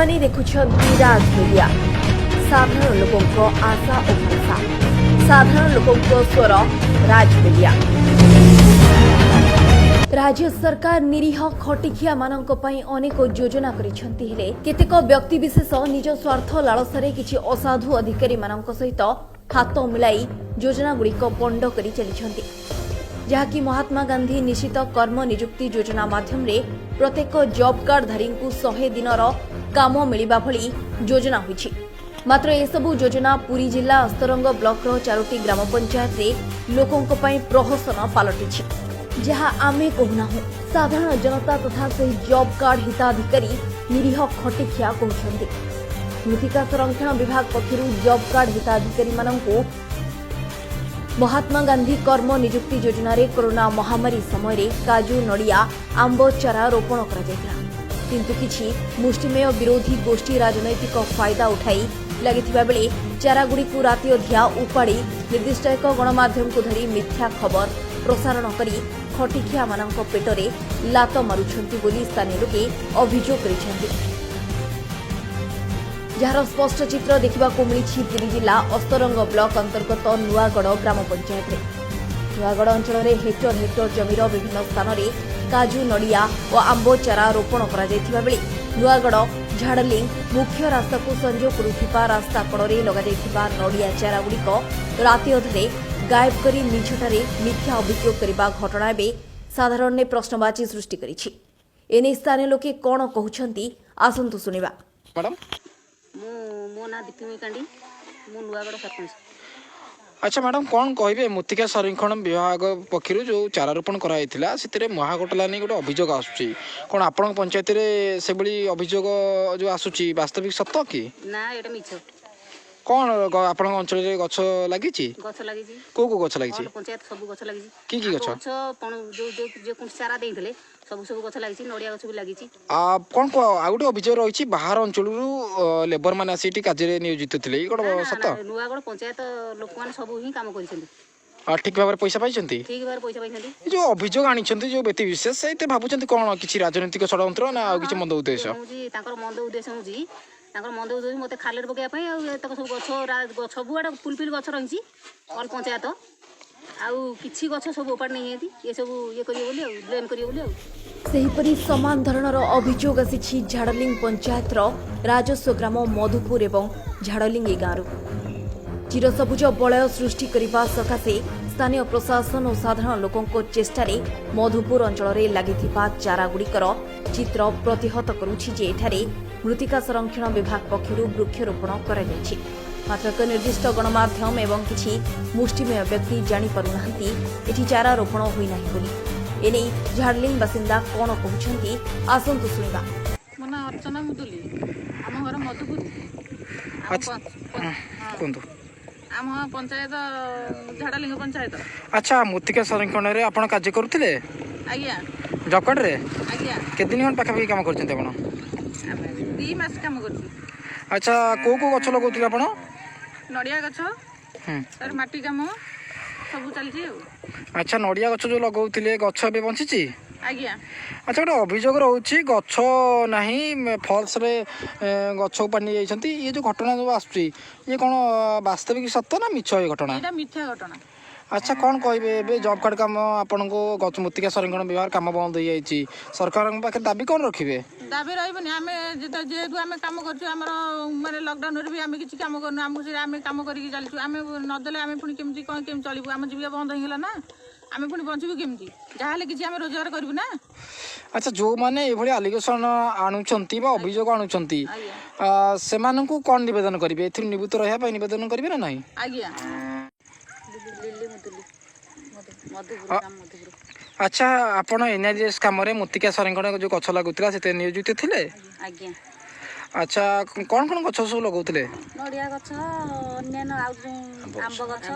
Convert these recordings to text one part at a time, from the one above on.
आपने देखुछंती राजमीडिया साधारण लोकों आशा और भरोसा साधारण लोकों स्वर राजमीडिया। राज्य सरकार निरीह खटिखिया मानक पई अनेक योजना करिसेंती हेले केतेक व्यक्ति विशेष निज स्वार्थ लालसारे किछि असाधु अधिकारी मानक सहित हाथ मिलाई योजना गुड़िक पंड करि चलिछंती, जहाँकि महात्मा गांधी निश्चित कर्म नियुक्ति योजना माध्यम रे प्रत्येक जॉब कार्ड धारी को 100 दिनर काम मिलिबा भली योजना होइछि। मात्र एसबु योजना पुरी जिला अस्तरंग ब्लॉक रो 4टी ग्राम पंचायत रे लोकों पई प्रहसन पालटिछि, जहाँ आमे कहूना साधारण जनता तथा से जॉब कार्ड हिताधिकारी निरीह खटिखिया कहते। मृत्तिका संरक्षण विभाग पक्षर जॉब कार्ड हिताधिकारी मानू महात्मा गांधी कर्म नियुक्ति योजना रे कोरोना महामारी समय रे काजू नड़िया आंब चारा रोपण करा, किंतु किछि मुष्टिमेय विरोधी गोष्ठी राजनैतिक फायदा उठाई लगिथिबा बेले चारागुड़ी को राति अधिया उपाड़ी निर्दिष्ट एक गणमाध्यम को धरी मिथ्या खबर प्रसारण करी खटिखिया मानक पेटरे लात मारुछंती बोली स्थानीय लोके अभियोग करिसेंती, जार स्पष्ट चित्र देखा मिली पुरी जिला अस्तरंग ब्लॉक अंतर्गत नुआगढ़ ग्राम पंचायत रे। नुआगढ़ अंचल में हेक्टर हेक्टर जमीर विभिन्न स्थान में काजू नड़िया और आंब चारा रोपण करा जायथिबा बेले नुआगढ़ झाड़लिंग मुख्य रास्ता को संजोग करुथिबा रास्ता कड़े लगा जायथिबा नड़िया चारा गुड़िक राति अधरे गायब करी मिछटारे मिथ्या अभियोग करबा घटना एबे साधारण ने प्रश्नवाची सृष्टि करिछि। एने स्थानीय लोके कोन कहउछंती आसंतु सुनिबा। मैडम मो ना दीपिमी कांडी मो नुआगढ़ सरपंच। अच्छा मैडम कौन कहे मृत्तिका संरक्षण विभाग पक्षर जो चारा रोपण कराइला से महाघोटाला नहीं गोटे अभियोग आसूची कौन आपण पंचायत से अभियोग जो आसूची वास्तविक सत्य कि ना एटा मिछ कौन आपण अंचल रे गछ लागि गछ लागि को गछ लागि पंचायत सब गछ लागि की गछ जो जो जो चारा देइथले सब सब गछ लागि नड़िया गछ भी लागि कौन को आ गोटे अभियोग रही बाहर अंचल लेबर मैंने आसी कार्य नियोजित थे सत्य नुआगढ़ पंचायत लोक मैंने सब ही काम करिसेंती ठीक भाव पैसा पाई ठीक भाव पैसा पाई जो अभियोग आनी जो व्यक्ति विशेष से भावुं कौन किसी राजनीतिक षड्यंत्र ना किसी मंद उद्देश्य मंद उद्देश्य हूँ मंद उद्देश्य मत खाले पकाइए सब गछ सबुआड़ा फुलफिल गछ रही ऑल पंचायत आउ किछि गछ सब उपाड़ नहीं ये सब ये करिए बोली ब्लेम करिए बोली सेहिपरि समान धरणर अभियोग आसी झाड़लिंग पंचायत राजस्व ग्राम मधुपुर एवं झाड़लिंग गाँव चिरसबुज बलय सृष्टि करने सकाशे स्थानीय प्रशासन और साधारण लोकों चेष्टा मधुपुर अंचल में लगिथिबा चारागुड़िकर चित्र प्रतिहत करुछि जे एठारे मृत्तिका संरक्षण विभाग पक्षर वृक्षरोपण करा जायछि। मात्र एक निर्दिष्ट गणमाध्यम एवं किछि मुष्टिमेय व्यक्ति जानी पारुनाहांती एठी चारा रोपण होई नाही बोली। एने झाड़लिंग बासिंदा कोन कहउछंती आसंतु सुनिबा। मना अर्चना मुदुली आम घर मधुपुर कोंदो आम पंचायत झाड़लिंग पंचायत। अच्छा मृत्तिका संरक्षण रे आपण कार्य करूथिले आज्ञा जॉब कार्ड रे आज्ञा केते दिन पाखापाखि काम करछन्ते आपण 2 मास काम करछि। अच्छा को गछ लगौथिले आपण नड़िया गछ तार माटी काम सब चलछि। अच्छा नड़िया गछ जो लगौथिले गछ बे बंचिछि आज्ञा। अच्छा गोटे अभियोग रोचे गछ नहीं फल्स रे गछ पानी जाइछन्ती ये जो घटना जो आसुची ये कौन वास्तविक सत्य ना मिछ ये घटना एटा मिथ्या घटना। अच्छा कौन कहे जॉब कार्ड काम आपण को गछ मृत्तिका संरक्षण विभाग काम बंद हो जाइए सरकार पाखे दाबी कौन रखिए दाबी रही आम जेहेतु आम कम कर माने लॉकडाउन भी आम किसी कम कर आम कम करके चलू आम नदेले आम पुणी केमती कौन केम चलू आम जीविका बंद होगा ना आम पुणी बचू केमती जहाँ किसी आम रोजगार करूँ ना। अच्छा जो मैंने ये आलिगेसन आणुंट अभियोग आणुंट से कौन निवेदन करेंगे ए निवृत्त रहा निवेदन करेंगे ना नहीं आज्ञा। अच्छा आपण एनआरजीएस काम मृत्तिका संरक्षण जो गछ लगुला से नियोजित थे आज्ञा। अच्छा कौन कौन गछ सब लगौले नड़िया गछ अन्यान्य आंब गछ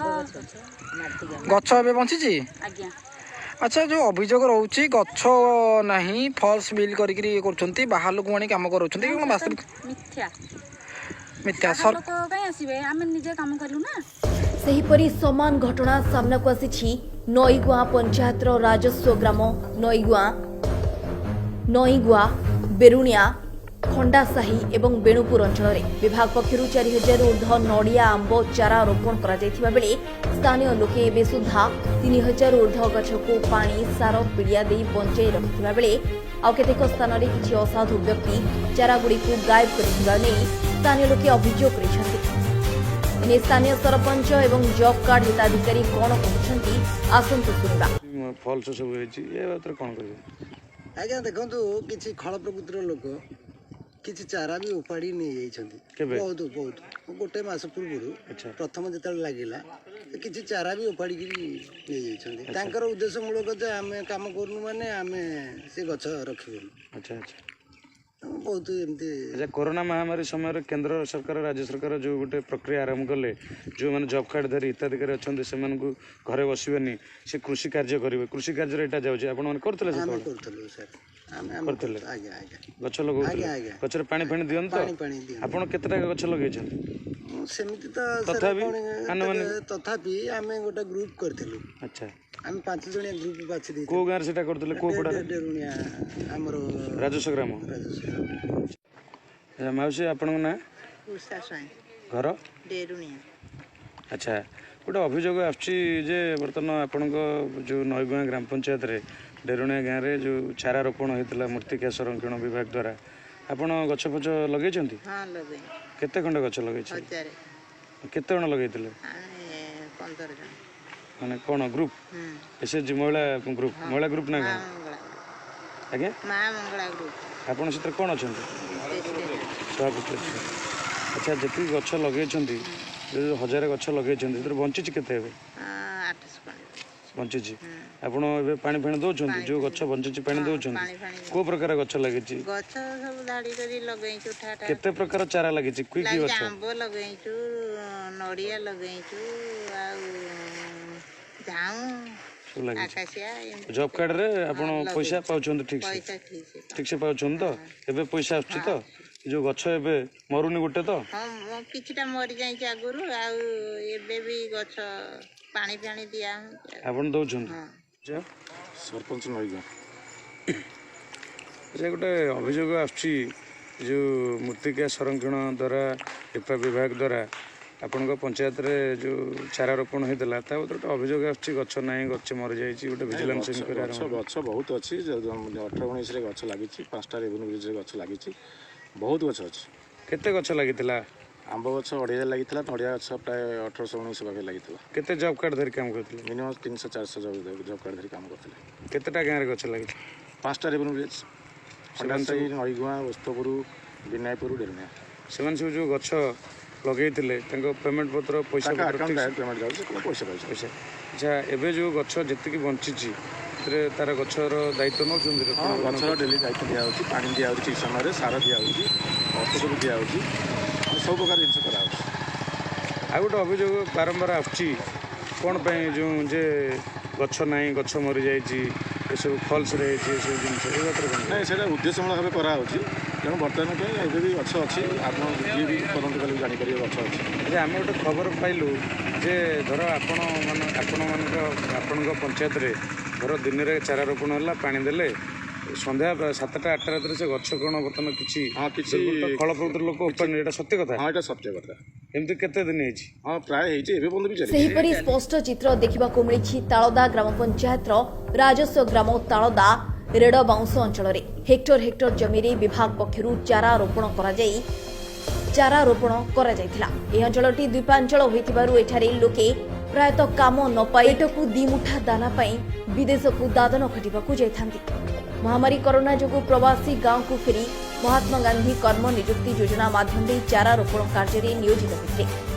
गछ ए बंची आज्ञा। अच्छा जो अभियोग रोचे गछ नहीं फल्स बिल कर बाहर लोक आनी काम कर वास्तविक मिथ्या मिथ्या सर कहीं आसबे आम निजे काम करूँ ना। सेहिपरि समान घटना सामना को आसी नईगुआ पंचायत राजस्व ग्राम नईगुआ बेरुणिया ଖଣ୍ଡାସାହି ଏବଂ ବେଣୁପୁର ଅଞ୍ଚଳରେ ବିଭାଗ ପକ୍ଷରୁ 4,000 ଊର୍ଦ୍ଧ୍ୱ ନଡ଼ିଆ ଆମ୍ବ ଚାରା ରୋପଣ କରାଯାଇଥିବା ବେଳେ ସ୍ଥାନୀୟ ଲୋକେ ଏବେ ସୁଦ୍ଧା 3,000 ଊର୍ଦ୍ଧ୍ୱ ଗଛକୁ ପାଣି ସାର ପିଡ଼ିଆ ଦେଇ ବଞ୍ଚାଇ ରଖିଥିବା ବେଳେ ଆଉ କେତେକ ସ୍ଥାନରେ କିଛି ଅସାଧୁ ବ୍ୟକ୍ତି ଚାରାଗୁଡ଼ିକୁ ଗାୟବ କରିଥିବା ନେଇ ସ୍ଥାନୀୟ ଲୋକେ ଅଭିଯୋଗ କରିଛନ୍ତି। ଏନେ ସ୍ଥାନୀୟ ସରପଞ୍ଚ ଏବଂ ଜବ୍ କାର୍ଡ ହିତାଧିକାରୀ କ'ଣ କହୁଛନ୍ତି ଆସନ୍ତୁ ଶୁଣିବା। ଫଲ୍ସ ସବୁ ହେଇଛି ଏ ବାତରେ କ'ଣ କରିବେ? ଆଜ୍ଞା ଦେଖନ୍ତୁ କିଛି ଖଳ ପ୍ରକୃତିର ଲୋକ କିଛି ଚାରା ବି ଉପାଡ଼ି ନେଇଯାଇଛନ୍ତି। କେବେ? ବହୁତ ଗୋଟେ ମାସ ପୂର୍ବରୁ ପ୍ରଥମ ଯେତେବେଳେ ଲାଗିଲା କିଛି ଚାରା ବି ଉପାଡ଼ିକିରି ନେଇଯାଇଛନ୍ତି। ତାଙ୍କର ଉଦ୍ଦେଶ୍ୟ ମୂଳକ ଯେ ଆମେ କାମ କରୁନୁ ମାନେ ଆମେ ସେ ଗଛ ରଖିବୁନି। ଆଚ୍ଛା ଆଚ୍ଛା ବହୁତ ଏମିତି। ଆଚ୍ଛା କରୋନା ମହାମାରୀ ସମୟରେ କେନ୍ଦ୍ର ସରକାର ରାଜ୍ୟ ସରକାର ଯେଉଁ ଗୋଟେ ପ୍ରକ୍ରିୟା ଆରମ୍ଭ କଲେ ଯେଉଁମାନେ ଜବ୍ କାର୍ଡ଼ ଧରି ହିତାଧିକାରୀ ଅଛନ୍ତି ସେମାନଙ୍କୁ ଘରେ ବସିବେନି ସେ କୃଷି କାର୍ଯ୍ୟ କରିବେ କୃଷି କାର୍ଯ୍ୟରେ ଏଇଟା ଯାଉଛି ଆପଣମାନେ କରୁଥିଲେ ଆମେ ସେତେବେଳେ? କରୁଥିଲୁ ସାର୍ କରିଥିଲେ? ଆଜ୍ଞା ଆଜ୍ଞା ଗଛ ଲଗାଉଥିଲେ? ଆଜ୍ଞା। ଗଛରେ ପାଣି ଫାଣି ଦିଅନ୍ତୁ ତ? ପାଣି ଦିଅନ୍ତୁ। ଆପଣ କେତେଟା ଗଛ ଲଗେଇଛନ୍ତି? ସେମିତି ତ ତଥାପି ତଥାପି ଆମେ ଗୋଟେ ଗ୍ରୁପ କରିଥିଲୁ। ଆଚ୍ଛା ଆମେ 5 ଜଣିଆ ଗ୍ରୁପ ବାଛି ଦେଇଥିଲୁ। କେଉଁ ଗାଁରେ ସେଟା କରୁଥିଲେ କେଉଁ ପଡ଼ାରେ? ଡେରୁଣିଆ ଆମର ରାଜସ୍ୱ ଗ୍ରାମ। ଆଚ୍ଛା ମାଉସୀ ଆପଣଙ୍କ ନାଁ? ଉଷା ସ୍ୱାଇଁ ଘର? ଡେରୁଣିଆ। ଆଚ୍ଛା ଗୋଟେ ଅଭିଯୋଗ ଆସୁଛି ଯେ ବର୍ତ୍ତମାନ ଆପଣଙ୍କ ଯେଉଁ ନଈଗୁଆଁ ଗ୍ରାମ ପଞ୍ଚାୟତରେ ଡେରୁଣିଆ ଗାଁରେ ଯେଉଁ ଚାରା ରୋପଣ ହୋଇଥିଲା ମୃତ୍ତିକା ସଂରକ୍ଷଣ ବିଭାଗ ଦ୍ୱାରା ଆପଣ ଗଛ ଫଛ ଲଗେଇଛନ୍ତି? ହଁ ଲଗେଇ। କେତେ ଖଣ୍ଡେ ଗଛ ଲଗେଇଛନ୍ତି? 1000। କେତେ ଜଣ ଲଗେଇଥିଲେ? ଆମେ 15 ଜଣ। ମାନେ କ'ଣ ଗ୍ରୁପ? ଏସ୍ଏଚଜି ମହିଳା ଗ୍ରୁପ? ମହିଳା ଗ୍ରୁପ ନା କ'ଣ? ଆଜ୍ଞା ମା ମଙ୍ଗଳା ଗ୍ରୁପ। ଆପଣ ସେଥିରେ କ'ଣ ଅଛନ୍ତି? ସଭାପତି ଅଛନ୍ତି। ଆଚ୍ଛା ଯେତିକି ଗଛ ଲଗେଇଛନ୍ତି ଯେଉଁ 1000 ଗଛ ଲଗେଇଛନ୍ତି ସେଥିରେ ବଞ୍ଚିଛି କେତେ ଏବେ? 800 ପାଣି ବଞ୍ଚିଛି। ଆପଣ ଏବେ ପାଣି ଫାଣି ଦେଉଛନ୍ତି? ଯେଉଁ ଗଛ ବଞ୍ଚିଛି ପାଣି ଦେଉଛନ୍ତି? କେଉଁ ପ୍ରକାର ଗଛ ଲାଗିଛି? ଗଛ ସବୁ ଧାଡ଼ି କରି ଲଗେଇଛୁ ଠାଠା। କେତେ ପ୍ରକାର ଚାରା ଲାଗିଛି? କି କି ଗଛ? ଆମ୍ବ ଲଗେଇଛୁ, ନଡ଼ିଆ ଲଗେଇଛୁ, ଆଉ ଝାଉଁ, ସବୁ ଲାଗିଛି। ଆକାଶିଆ। ଜବ୍ କାର୍ଡ଼ରେ ଆପଣ ପଇସା ପାଉଛନ୍ତି ଠିକ୍ ସେ? ପଇସା ଠିକ୍ ସେ ପାଉଛନ୍ତି ତ? ଏବେ ପଇସା ଆସୁଛି ତ? ଯେଉଁ ଗଛ ଏବେ ମରୁନି ଗୋଟେ ତ? ହଁ କିଛିଟା ମରିଯାଇଛି ଆଗରୁ ଆଉ ଏବେ ବି ଗଛ ପାଣି ଫାଣି ଦିଆ ଆପଣ ଦେଉଛନ୍ତି? ସରପଞ୍ଚ ନଈଗୁଆଁ। ଆଚ୍ଛା ଗୋଟେ ଅଭିଯୋଗ ଆସୁଛି ଯେଉଁ ମୃତ୍ତିକା ସଂରକ୍ଷଣ ଦ୍ୱାରା ରେପା ବିଭାଗ ଦ୍ୱାରା ଆପଣଙ୍କ ପଞ୍ଚାୟତରେ ଯେଉଁ ଚାରା ରୋପଣ ହେଇଥିଲା ତା ଭିତରେ ଗୋଟେ ଅଭିଯୋଗ ଆସୁଛି ଗଛ ନାହିଁ ଗଛ ମରିଯାଇଛି ଗୋଟେ ଭିଜିଲାନ୍ସ ଇନକ୍ୱାରି ଆରମ୍ଭ। ଗଛ ବହୁତ ଅଛି 18-19ରେ ଗଛ ଲାଗିଛି 5ଟା ରେଭିନ୍ୟୁ ବ୍ରିଜ୍ରେ ଗଛ ଲାଗିଛି ବହୁତ ଗଛ ଅଛି। କେତେ ଗଛ ଲାଗିଥିଲା? ଆମ୍ବ ଗଛ 2,000 ଲାଗିଥିଲା ନଡ଼ିଆ ଗଛ ପ୍ରାୟ 1800-1900 ପାଖରେ ଲାଗିଥିଲା। କେତେ ଜବ୍ କାର୍ଡ଼ ଧରି କାମ କରିଥିଲେ? ମିନିମମ୍ 300-400 ଜବ୍ କାର୍ଡ଼ ଧରି କାମ କରିଥିଲେ। କେତେଟା ଗାଁରେ ଗଛ ଲାଗିଛି? 5ଟା ରେଭିନ୍ୟୁ ବ୍ରିଜ୍ ଖଣ୍ଡାସାହି, ନଈଗୁଆଁ, ଓସ୍ତପୁର, ବିନାୟପୁର, ଡେରୁଣିଆ। ସେମାନେ ସବୁ ଯେଉଁ ଗଛ ଲଗେଇଥିଲେ ତାଙ୍କ ପେମେଣ୍ଟ ପତ୍ର ପଇସା ପେମେଣ୍ଟ ଯାଉଛି ପଇସା ପାଉଛି। ପଇସା। ଆଚ୍ଛା ଏବେ ଯେଉଁ ଗଛ ଯେତିକି ବଞ୍ଚିଛି ସେଥିରେ ତାର ଗଛର ଦାୟିତ୍ୱ ନେଉଛନ୍ତି? ହଁ ଗଛର ଡେଲି ଦାୟିତ୍ୱ ଦିଆହେଉଛି ପାଣି ଦିଆହେଉଛି ଠିକ୍ ସମୟରେ ସାର ଦିଆହେଉଛି ଔଷଧ ବି ଦିଆହେଉଛି ସବୁ ପ୍ରକାର ଜିନିଷ କରାହେଉଛି। ଆଉ ଗୋଟେ ଅଭିଯୋଗ ବାରମ୍ବାର ଆସୁଛି କ'ଣ ପାଇଁ ଯେଉଁ ଯେ ଗଛ ନାହିଁ ଗଛ ମରିଯାଇଛି ଏସବୁ ଫଲ୍ସରେ ହେଇଛି ଏସବୁ ଜିନିଷ ଏ ବାତରେ କ'ଣ? ନାଇଁ ସେଇଟା ଉଦ୍ଦେଶ୍ୟମୂଳକ ଭାବେ କରାହେଉଛି ତେଣୁ ବର୍ତ୍ତମାନ ପାଇଁ ଏବେ ବି ଗଛ ଅଛି ଆପଣ ଯିଏ ବି ତଦନ୍ତ କଲେ ବି ଜାଣିପାରିବେ ଗଛ ଅଛି। ଆଚ୍ଛା ଆମେ ଗୋଟେ ଖବର ପାଇଲୁ ଯେ ଧର ଆପଣଙ୍କ ପଞ୍ଚାୟତରେ ଧର ଦିନରେ ଚାରା ରୋପଣ ହେଲା ପାଣି ଦେଲେ ସନ୍ଧ୍ୟା 7ଟା 8ଟା ରାତିରେ ସେ ଗଛ କ'ଣ ବର୍ତ୍ତମାନ କିଛି ଖଳ ପ୍ରକୃତିର ଲୋକ ଉପାଡ଼ି ଏଇଟା ସତ୍ୟ କଥା? ହଁ ଏଇଟା ସତ୍ୟ କଥା। ଏମିତି କେତେ ଦିନ ହେଇଛି? ହଁ ପ୍ରାୟ ହେଇଛି ଏବେ ପର୍ଯ୍ୟନ୍ତ ବି ଚାଲିଛି। ସେହିପରି ସ୍ପଷ୍ଟ ଚିତ୍ର ଦେଖିବାକୁ ମିଳିଛି ତାଳଦା ଗ୍ରାମ ପଞ୍ଚାୟତର ରାଜସ୍ୱ ଗ୍ରାମ ତାଳଦା ରେଡ଼ବାଉଁଶ ଅଞ୍ଚଳରେ ହେକ୍ଟର ଜମିରେ ବିଭାଗ ପକ୍ଷରୁ ଚାରା ରୋପଣ କରାଯାଇଥିଲା। ଏହି ଅଞ୍ଚଳଟି ଦ୍ୱୀପାଞ୍ଚଳ ହୋଇଥିବାରୁ ଏଠାରେ ଲୋକେ ପ୍ରାୟତଃ କାମ ନ ପାଇ ପେଟକୁ 2 ମୁଠା ଦାନା ପାଇଁ ବିଦେଶକୁ ଦାଦନ ଖଟିବାକୁ ଯାଇଥାନ୍ତି। ମହାମାରୀ କରୋନା ଯୋଗୁଁ ପ୍ରବାସୀ ଗାଁକୁ ଫେରି ମହାତ୍ମା ଗାନ୍ଧୀ କର୍ମ ନିଯୁକ୍ତି ଯୋଜନା ମାଧ୍ୟମରେ ଚାରା ରୋପଣ କାର୍ଯ୍ୟରେ ନିୟୋଜିତ ହୋଇଥିଲେ।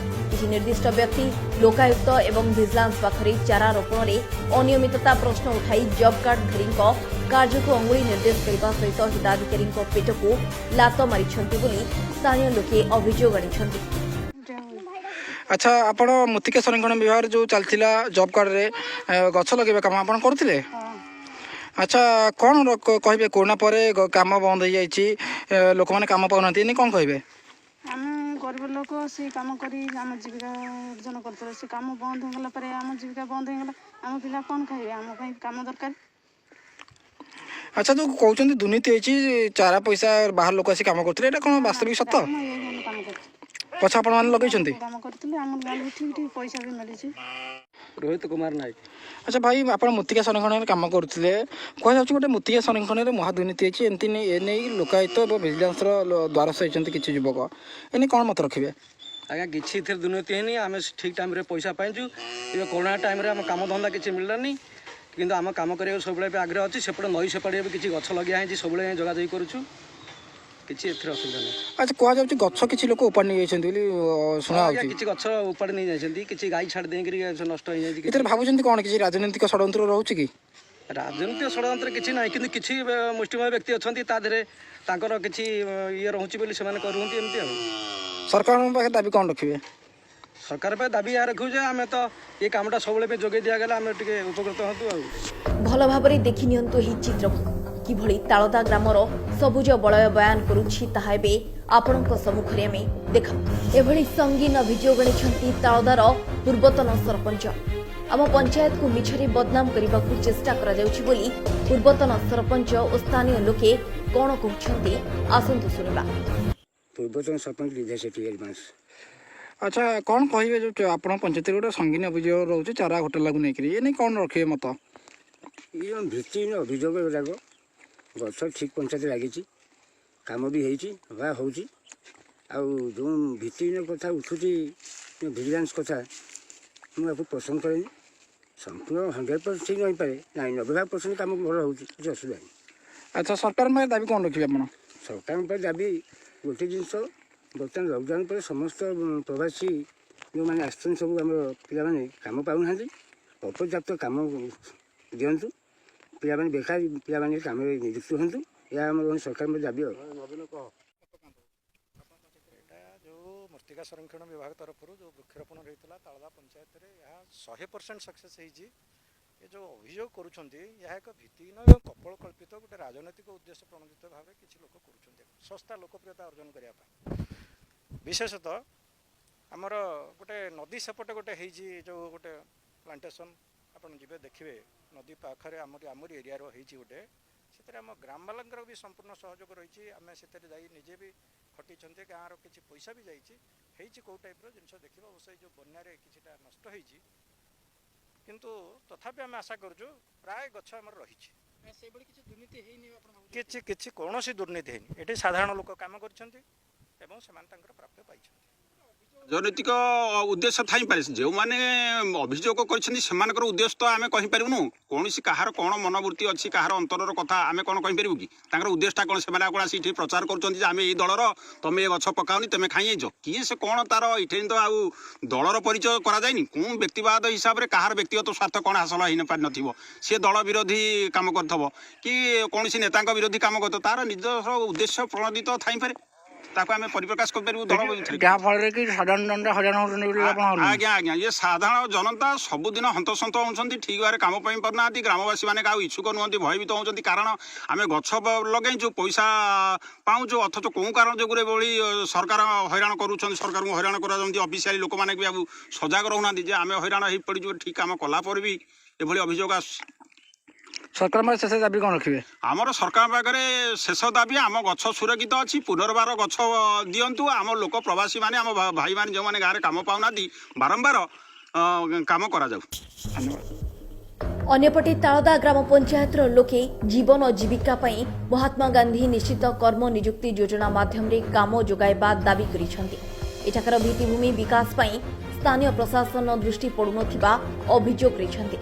କିଛି ନିର୍ଦ୍ଦିଷ୍ଟ ବ୍ୟକ୍ତି ଲୋକାୟୁକ୍ତ ଏବଂ ଭିଜିଲାନ୍ସ ପାଖରେ ଚାରା ରୋପଣରେ ଅନିୟମିତତା ପ୍ରଶ୍ନ ଉଠାଇ ଜବ୍ କାର୍ଡଧାରୀଙ୍କ କାର୍ଯ୍ୟକୁ ଅଙ୍ଗୁଳି ନିର୍ଦ୍ଦେଶ କରିବା ସହିତ ହିତାଧିକାରୀଙ୍କ ପେଟକୁ ଲାତ ମାରିଛନ୍ତି ବୋଲି ସ୍ଥାନୀୟ ଲୋକେ ଅଭିଯୋଗ ଆଣିଛନ୍ତି। ଆଚ୍ଛା ଆପଣ ମୃତ୍ତିକା ସଂରକ୍ଷଣ ବିଭାଗରେ ଯେଉଁ ଚାଲିଥିଲା ଜବ୍ କାର୍ଡ଼ରେ ଗଛ ଲଗାଇବା କାମ ଆପଣ କରୁଥିଲେ? ଆଚ୍ଛା କ'ଣ କହିବେ କୋରୋନା ପରେ କାମ ବନ୍ଦ ହେଇଯାଇଛି ଲୋକମାନେ କାମ ପାଉନାହାନ୍ତି ଏନେ କ'ଣ କହିବେ? ଆମେ ଗରିବ ଲୋକ ସେ କାମ କରି ଆମ ଜୀବିକା ଅର୍ଜନ କରୁଥିଲେ ସେ କାମ ବନ୍ଦ ହେଇଗଲା ପରେ ଆମ ଜୀବିକା ବନ୍ଦ ହେଇଗଲା ଆମ ପିଲା କ'ଣ ଖାଇବେ ଆମ ପାଇଁ କାମ ଦରକାର। ଆଚ୍ଛା ଯେଉଁ କହୁଛନ୍ତି ଦୁର୍ନୀତି ହେଇଛି ଚାରା ପଇସା ବାହାର ଲୋକ ଆସି କାମ କରୁଥିଲେ ଏଇଟା କ'ଣ ବାସ୍ତବିକ ସତ? ଆମ ଏରିଆରେ କାମ କରୁଛୁ, ପଛ ଆପଣମାନେ ଲଗେଇଛନ୍ତି? କାମ କରିଥିଲେ ଆମ ଗାଁରେ ଠିକ୍ ଠିକ୍ ପଇସା ବି ମିଳିଛି। ରୋହିତ କୁମାର ନାୟକ। ଆଚ୍ଛା ଭାଇ ଆପଣ ମୃତ୍ତିକା ସଂରକ୍ଷଣରେ କାମ କରୁଥିଲେ, କୁହାଯାଉଛି ଗୋଟେ ମୃତ୍ତିକା ସଂରକ୍ଷଣରେ ମହାଦୁର୍ନୀତି ହେଇଛି, ଏମିତି ଏ ନେଇ ଲୋକାୟତ ଏବଂ ଭିଜିଲାନ୍ସର ଦ୍ୱାରସ୍ଥ ହେଇଛନ୍ତି କିଛି ଯୁବକ, ଏ ନେଇ କ'ଣ ମତ ରଖିବେ? ଆଜ୍ଞା କିଛି ଏଥିରେ ଦୁର୍ନୀତି ହେଇନି, ଆମେ ଠିକ୍ ଟାଇମ୍ରେ ପଇସା ପାଇଛୁ। ଏବେ କରୋନା ଟାଇମ୍ରେ ଆମ କାମଧନ୍ଦା କିଛି ମିଳିଲାନି, କିନ୍ତୁ ଆମ କାମ କରିବାକୁ ସବୁବେଳେ ବି ଆଗ୍ରହ ଅଛି। ସେପଟେ ନଈ ସେପଟେ ବି କିଛି ଗଛ ଲଗିଆ ହେଇଛି, ସବୁବେଳେ ଯୋଗାଯୋଗ କରୁଛୁ, କିଛି ଏଥିରେ ଅସୁବିଧା ନାହିଁ। ଆଚ୍ଛା କୁହାଯାଉଛି ଗଛ କିଛି ଲୋକ ଉପାଡ଼ି ନେଇଯାଇଛନ୍ତି ବୋଲି ଶୁଣା ଆଜ୍ଞା ହେଉଛି, କିଛି ଗଛ ଉପାଡ଼ି ନେଇ ଯାଇଛନ୍ତି, କିଛି ଗାଈ ଛାଡ଼ି ଦେଇକିରି ନଷ୍ଟ ହେଇଯାଇଛି। ଏଥିରେ ଭାବୁଛନ୍ତି କ'ଣ କିଛି ରାଜନୈତିକ ଷଡ଼ଯନ୍ତ୍ର ରହୁଛି କି? ରାଜନୈତିକ ଷଡ଼ଯନ୍ତ୍ର କିଛି ନାହିଁ, କିନ୍ତୁ କିଛି ମୁଷ୍ଟିମୟ ବ୍ୟକ୍ତି ଅଛନ୍ତି ତା ଦେହରେ ତାଙ୍କର କିଛି ଇଏ ରହୁଛି ବୋଲି ସେମାନେ କରୁଛନ୍ତି ଏମିତି ଆଉ। ସରକାରଙ୍କ ପାଖରେ ଦାବି କ'ଣ ରଖିବେ? ସରକାର ପାଇଁ ଦାବି ଏହା ରଖୁ ଯେ ଆମେ ତ ଏ କାମଟା ସବୁବେଳେ ପାଇଁ ଯୋଗାଇ ଦିଆଗଲେ ଆମେ ଟିକେ ଉପକୃତ ହୁଅନ୍ତୁ ଆଉ। ଭଲ ଭାବରେ ଦେଖି ନିଅନ୍ତୁ ଏହି ଚିତ୍ରକୁ କିଭଳି ତାଳଦା ଗ୍ରାମର ସବୁଜ ବଳୟ ବୟାନ କରୁଛି ତାହା ଏବେ ଆପଣଙ୍କ ସମ୍ମୁଖରେ ଆମେ ଦେଖାଉ। ଏଭଳି ସଙ୍ଗୀନ ଅଭିଯୋଗ ଆଣିଛନ୍ତି ତାଳଦାର ପୂର୍ବତନ ସରପଞ୍ଚ। ଆମ ପଞ୍ଚାୟତକୁ ମିଛରେ ବଦନାମ କରିବାକୁ ଚେଷ୍ଟା କରାଯାଉଛି ବୋଲି ପୂର୍ବତନ ସରପଞ୍ଚ ଓ ସ୍ଥାନୀୟ ଲୋକେ କ'ଣ କହୁଛନ୍ତି ଆସନ୍ତୁ ଶୁଣିବା। ପୂର୍ବତନ ସରପଞ୍ଚ ଲିଧା ସେଠି ଆଚ୍ଛା କ'ଣ କହିବେ ଯେଉଁ ଆପଣଙ୍କ ପଞ୍ଚାୟତରେ ଗୋଟେ ସଙ୍ଗୀନ ଅଭିଯୋଗ ରହୁଛି ଚାରା ଘୋଟାଲାକୁ ନେଇକରି, ଏ ନେଇ କ'ଣ ରଖିବେ ମତ? ଇଏ ଭିତ୍ତିହୀନ ଅଭିଯୋଗ ଗୁଡ଼ାକ, ଗଛ ଠିକ୍ ପଞ୍ଚାୟତ ଲାଗିଛି, କାମ ବି ହେଇଛି ବା ହେଉଛି, ଆଉ ଯେଉଁ ଭିତ୍ତିହୀନ କଥା ଉଠୁଛି ଭିଜିଲାନ୍ସ କଥା, ମୁଁ ଆକୁ ପସନ୍ଦ କରେନି। ସମ୍ପୂର୍ଣ୍ଣ 100% ଠିକ୍ ରହିପାରେ, ନାଇଁ 90% କାମ ଭଲ ହେଉଛି, କିଛି ଅସୁବିଧା ନାହିଁ। ଆଚ୍ଛା ସରକାରଙ୍କ ପାଖରେ ଦାବି କ'ଣ ରଖିବେ ଆପଣ? ସରକାରଙ୍କ ପାଇଁ ଦାବି ଗୋଟେ ଜିନିଷ, ବର୍ତ୍ତମାନ ଲକଡାଉନ୍ ପରେ ସମସ୍ତ ପ୍ରବାସୀ ଯେଉଁମାନେ ଆସୁଛନ୍ତି ସବୁ ଆମର ପିଲାମାନେ କାମ ପାଉନାହାନ୍ତି, ଅପର୍ଯ୍ୟାପ୍ତ କାମ ଦିଅନ୍ତୁ, ପିଲାମାନେ ବେକାର ପିଲାମାନେ କାମରେ ନିଯୁକ୍ତ ହୁଅନ୍ତୁ, ଏହା ଆମର ସରକାରଙ୍କ ଦାବି। ଆଉ ଏଇଟା ଯେଉଁ ମୃତ୍ତିକା ସଂରକ୍ଷଣ ବିଭାଗ ତରଫରୁ ଯେଉଁ ବୃକ୍ଷରୋପଣ ହୋଇଥିଲା ତାଳଦା ପଞ୍ଚାୟତରେ, ଏହା 100% ସକ୍ସେସ୍ ହେଇଛି। ଏ ଯେଉଁ ଅଭିଯୋଗ କରୁଛନ୍ତି ଏହା ଏକ ଭିତ୍ତିହୀନ ଏବଂ କପୋଳ କଳ୍ପିତ ଗୋଟେ ରାଜନୈତିକ ଉଦ୍ଦେଶ୍ୟ ପ୍ରଣୋଦିତ ଭାବେ କିଛି ଲୋକ କରୁଛନ୍ତି ଶସ୍ତା ଲୋକପ୍ରିୟତା ଅର୍ଜନ କରିବା ପାଇଁ। ବିଶେଷତଃ ଆମର ଗୋଟେ ନଦୀ ସେପଟେ ଗୋଟେ ହେଇଛି, ଯେଉଁ ଗୋଟେ ପ୍ଲାଣ୍ଟେସନ୍ ଆପଣ ଯିବେ ଦେଖିବେ, ନଦୀ ପାଖରେ ଆମରି ଏରିଆର ହେଇଛି ଗୋଟେ, ସେଥିରେ ଆମ ଗ୍ରାମବାଲାଙ୍କର ବି ସମ୍ପୂର୍ଣ୍ଣ ସହଯୋଗ ରହିଛି। ଆମେ ସେଥିରେ ଯାଇ ନିଜେ ବି ଖଟିଛନ୍ତି, ଗାଁର କିଛି ପଇସା ବି ଯାଇଛି, ହେଇଛି କେଉଁ ଟାଇପ୍ର ଜିନିଷ ଦେଖିବ। ଅବଶ୍ୟ ଯେଉଁ ବନ୍ୟାରେ କିଛିଟା ନଷ୍ଟ ହେଇଛି, କିନ୍ତୁ ତଥାପି ଆମେ ଆଶା କରୁଛୁ ପ୍ରାୟ ଗଛ ଆମର ରହିଛି। ସେଇଭଳି କିଛି ଦୁର୍ନୀତି ହେଇନି ଆପଣ? କିଛି କୌଣସି ଦୁର୍ନୀତି ହେଇନି। ଏଠି ସାଧାରଣ ଲୋକ କାମ କରିଛନ୍ତି ଏବଂ ସେମାନେ ତାଙ୍କର ପ୍ରାପ୍ୟ ପାଇଛନ୍ତି। ରାଜନୈତିକ ଉଦ୍ଦେଶ୍ୟ ଥାଇପାରେ, ଯେଉଁମାନେ ଅଭିଯୋଗ କରିଛନ୍ତି ସେମାନଙ୍କର ଉଦ୍ଦେଶ୍ୟ ତ ଆମେ କହିପାରିବୁନୁ। କୌଣସି କାହାର କ'ଣ ମନୋବୃତ୍ତି ଅଛି, କାହାର ଅନ୍ତରର କଥା ଆମେ କ'ଣ କହିପାରିବୁ କି? ତାଙ୍କର ଉଦ୍ଦେଶ୍ୟଟା କ'ଣ? ସେମାନେ କ'ଣ ଆସି ଏଠି ପ୍ରଚାର କରୁଛନ୍ତି ଯେ ଆମେ ଏଇ ଦଳର, ତମେ ଏ ଗଛ ପକାଉନି, ତମେ ଖାଇଯାଇଛ? କିଏ ସେ କ'ଣ ତାର? ଏଠି ତ ଆଉ ଦଳର ପରିଚୟ କରାଯାଇନି। କେଉଁ ବ୍ୟକ୍ତିବାଦ ହିସାବରେ କାହାର ବ୍ୟକ୍ତିଗତ ସ୍ୱାର୍ଥ କ'ଣ ହାସଲ ହେଇପାରିନଥିବ, ସିଏ ଦଳ ବିରୋଧୀ କାମ କରିଥିବ କି କୌଣସି ନେତାଙ୍କ ବିରୋଧୀ କାମ କରିଥିବ, ତାର ନିଜସ୍ୱ ଉଦ୍ଦେଶ୍ୟ ପ୍ରଣୋଦିତ ଥାଇପାରେ, ତାକୁ ଆମେ ପରିପ୍ରକାଶ କରିପାରିବୁ ଦଳ ଭିତରେ, ଯାହାଫଳରେ କି ସାଧାରଣ ଜନତା ହଇରାଣ ହେଉଛନ୍ତି ବୋଲି ଆପଣ? ଆଜ୍ଞା ଇଏ ସାଧାରଣ ଜନତା ସବୁଦିନ ହନ୍ତସନ୍ତ ହେଉଛନ୍ତି, ଠିକ୍ ଭାବରେ କାମ ପାଇଁ ପାରୁନାହାନ୍ତି। ଗ୍ରାମବାସୀ ମାନେ ଆଉ ଇଚ୍ଛୁକ ନୁହନ୍ତି, ଭୟଭୀତ ହେଉଛନ୍ତି, କାରଣ ଆମେ ଗଛ ଲଗେଇଛୁ, ପଇସା ପାଉଛୁ, ଅଥଚ କେଉଁ କାରଣ ଯୋଗୁଁ ଏଭଳି ସରକାର ହଇରାଣ କରୁଛନ୍ତି, ସରକାରଙ୍କୁ ହଇରାଣ କରାଯାଉଛି। ଅଫିସିଆଲି ଲୋକମାନେ ବି ଆଉ ସଜାଗ ରହୁନାହାନ୍ତି ଯେ ଆମେ ହଇରାଣ ହେଇପଡ଼ିଛୁ, ଠିକ୍ କାମ କଲା ପରେ ବି ଏଭଳି ଅଭିଯୋଗ ଆସୁଛି। ସରକାର ପାଖରେ ଶେଷ ଦାବି କ'ଣ ରଖିବେ? ଆମର ସରକାର ପାଖରେ ଶେଷ ଦାବି, ଆମ ଗଛ ସୁରକ୍ଷିତ ଅଛି, ପୁନର୍ବାର ଗଛ ଦିଅନ୍ତୁ। ଆମ ଲୋକ ପ୍ରବାସୀମାନେ, ଆମ ଭାଇମାନେ ଯେଉଁମାନେ ଗାଁରେ କାମ ପାଉନାହାନ୍ତି, ବାରମ୍ବାର କାମ କରାଯାଉ। ଧନ୍ୟବାଦ। ଅନ୍ୟପଟେ ତାଳଦା ଗ୍ରାମ ପଞ୍ଚାୟତର ଲୋକେ ଜୀବନ ଓ ଜୀବିକା ପାଇଁ ମହାତ୍ମା ଗାନ୍ଧୀ ନିଶ୍ଚିତ କର୍ମ ନିଯୁକ୍ତି ଯୋଜନା ମାଧ୍ୟମରେ କାମ ଯୋଗାଇବା ଦାବି କରିଛନ୍ତି। ଏଠାକାର ଭିତ୍ତିଭୂମି ବିକାଶ ପାଇଁ ସ୍ଥାନୀୟ ପ୍ରଶାସନ ଦୃଷ୍ଟି ପଡ଼ୁନଥିବା ଅଭିଯୋଗ କରିଛନ୍ତି।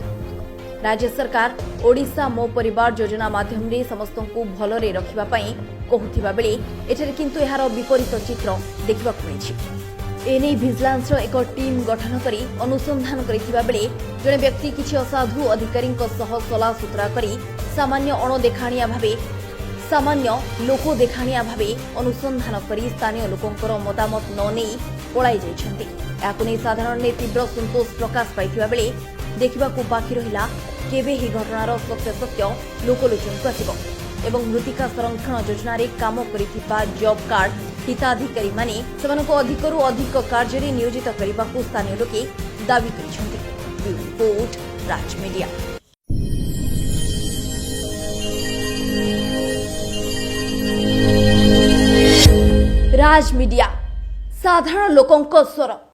राज्य सरकार ओडिशा मो परिवार योजना माध्यम समस्तଙ୍କୁ भलरे रखिबा पई कहूथिबा बेले एठारे किंतु एहार विपरीत चित्र देखिबा मिलिछि। एने भिजिलांस एक टीम गठन करी अनुसंधान करिथिबा बेले जणे व्यक्ति किछि असाधु अधिकारीଙ୍କ सह सला सुतरा करी सामान्य अणदेखाणिया भाबे लोको देखाणिया भाबे अनुसंधान करी स्थानीय लोकंकर मतामत न नेई पळाई जाइछन्ति। याकु नै साधारण ने तीव्र संतोष प्रकाश पाइथिबा बेले देखिबाकू बाकी रहिला केबे ही घटनार सत्य लोकलोचनकू आसिब एवं मृत्तिका संरक्षण योजना रे काम करिथिबा जॉब कार्ड हिताधिकारी माने सेमानक अधिकरू अधिक कार्य नियोजित करने स्थानीय लोके दावी करिसेंति। रिपोर्ट राज मीडिया। राज मीडिया साधारण लोकंक स्वर।